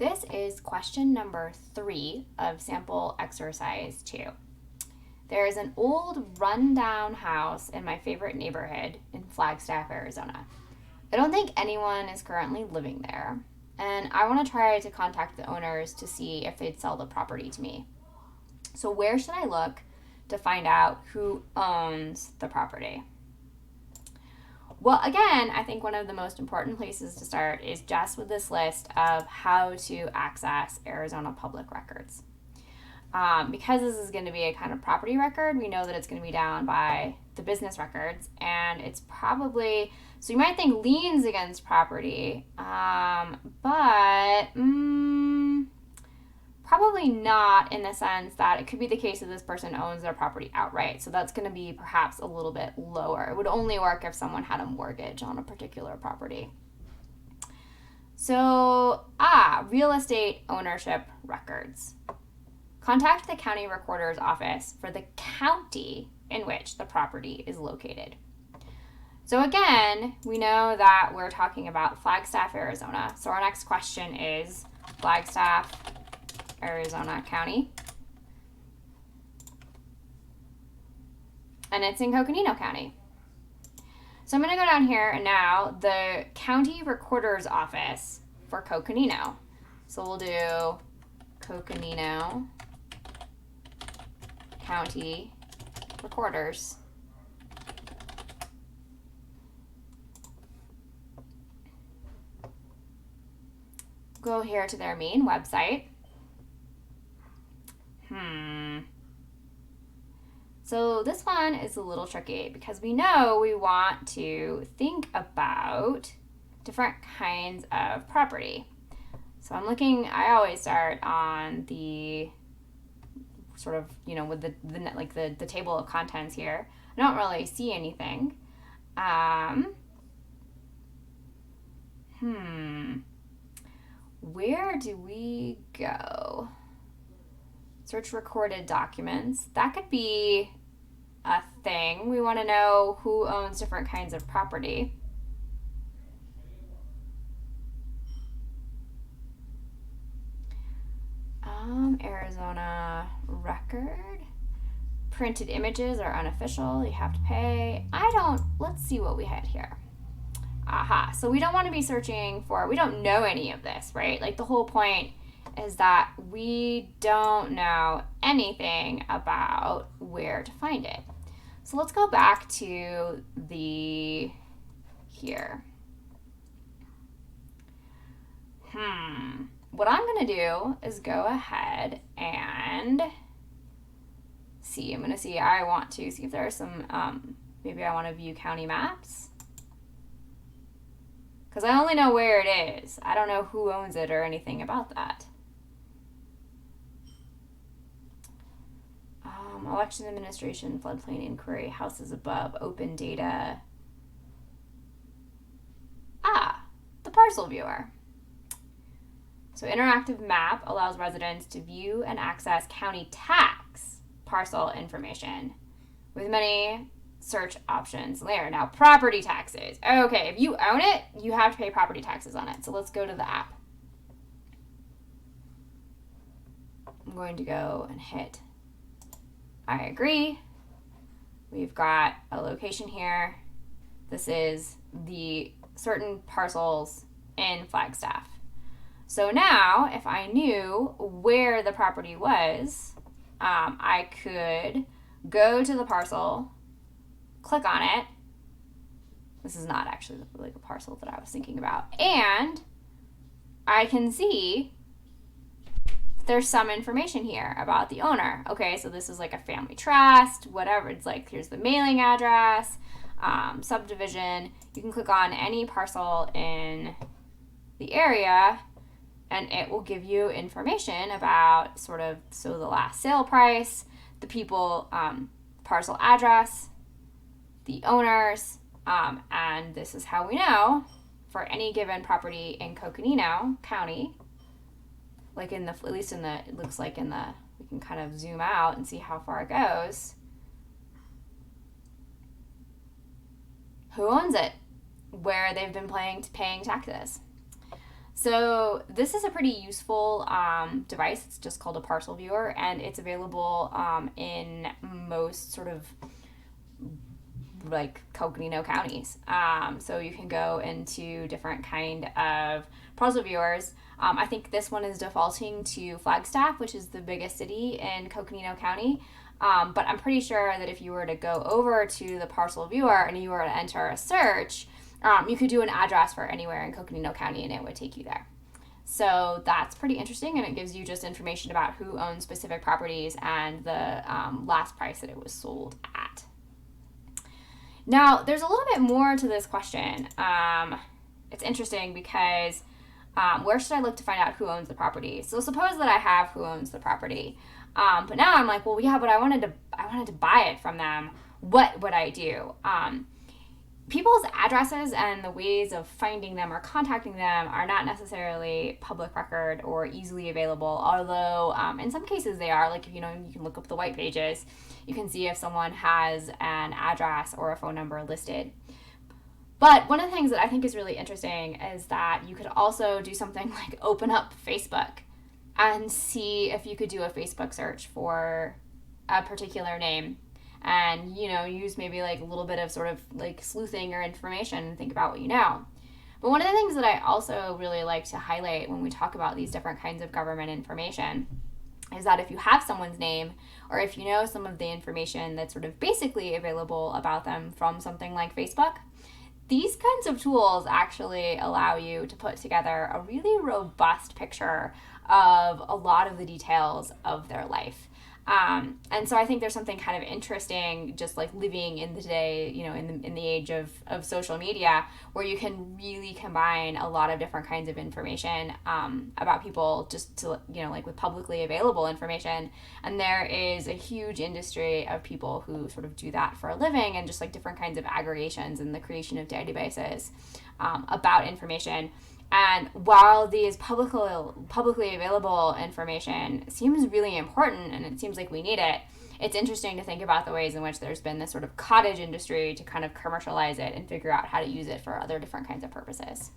This is question number 3 of sample exercise 2. There is an old rundown house in my favorite neighborhood in Flagstaff, Arizona. I don't think anyone is currently living there, and I want to try to contact the owners to see if they'd sell the property to me. So where should I look to find out who owns the property? Well, again, I think one of the most important places to start is just with this list of how to access Arizona public records. Because this is going to be a kind of property record, we know that it's going to be down by the business records, and it's probably, so you might think liens against property, but probably not, in the sense that it could be the case that this person owns their property outright. So that's going to be perhaps a little bit lower. It would only work if someone had a mortgage on a particular property. So, real estate ownership records. Contact the county recorder's office for the county in which the property is located. So again, we know that we're talking about Flagstaff, Arizona. So our next question is Flagstaff, Arizona County. And it's in Coconino County. So I'm going to go down here, and now the county recorder's office for Coconino. So we'll do Coconino County Recorders. Go here to their main website. So this one is a little tricky because we know we want to think about different kinds of property. So I'm looking, I always start on the sort of, with the table of contents here. I don't really see anything. Where do we go? Search recorded documents. That could be a thing. We want to know who owns different kinds of property. Arizona record. Printed images are unofficial. You have to pay. Let's see what we had here. So we don't want to be searching for, we don't know any of this, right? Like the whole point is that we don't know anything about where to find it. So let's go back to here. What I'm going to do is go ahead and see. I'm going to see, I want to see if there are some, maybe I want to view county maps. Because I only know where it is. I don't know who owns it or anything about that. Election administration, floodplain inquiry, houses above, open data. The parcel viewer. So interactive map allows residents to view and access county tax parcel information with many search options there. Now, property taxes. Okay, if you own it, you have to pay property taxes on it. So let's go to the app. I'm going to go and hit I agree. We've got a location here. This is the certain parcels in Flagstaff. So now, if I knew where the property was, I could go to the parcel, click on it. This is not actually like a parcel that I was thinking about. And I can see there's some information here about the owner. Okay, so this is like a family trust, whatever. It's like, here's the mailing address, subdivision. You can click on any parcel in the area, and it will give you information about the last sale price, the people, parcel address, the owners, and this is how we know for any given property in Coconino County, like it looks like we can kind of zoom out and see how far it goes. Who owns it? Where they've been paying taxes. So this is a pretty useful device. It's just called a parcel viewer, and it's available in most sort of like Coconino counties. So you can go into different kind of parcel viewers. I think this one is defaulting to Flagstaff, which is the biggest city in Coconino County. But I'm pretty sure that if you were to go over to the parcel viewer and you were to enter a search, you could do an address for anywhere in Coconino County and it would take you there. So that's pretty interesting, and it gives you just information about who owns specific properties and the last price that it was sold at. Now, there's a little bit more to this question. It's interesting because where should I look to find out who owns the property? So suppose that I have who owns the property, but now I'm like, well, yeah, but I wanted to buy it from them. What would I do? People's addresses and the ways of finding them or contacting them are not necessarily public record or easily available, although in some cases they are. Like, you can look up the white pages. You can see if someone has an address or a phone number listed. But one of the things that I think is really interesting is that you could also do something like open up Facebook and see if you could do a Facebook search for a particular name, and use maybe like a little bit of sort of like sleuthing or information and think about what you know. But one of the things that I also really like to highlight when we talk about these different kinds of government information is that if you have someone's name, or if you know some of the information that's sort of basically available about them from something like Facebook, these kinds of tools actually allow you to put together a really robust picture of a lot of the details of their life. And so I think there's something kind of interesting just like living in the day, in the age of social media, where you can really combine a lot of different kinds of information about people just to, like with publicly available information. And there is a huge industry of people who sort of do that for a living, and just like different kinds of aggregations and the creation of databases about information. And while these publicly available information seems really important and it seems like we need it, it's interesting to think about the ways in which there's been this sort of cottage industry to kind of commercialize it and figure out how to use it for other different kinds of purposes.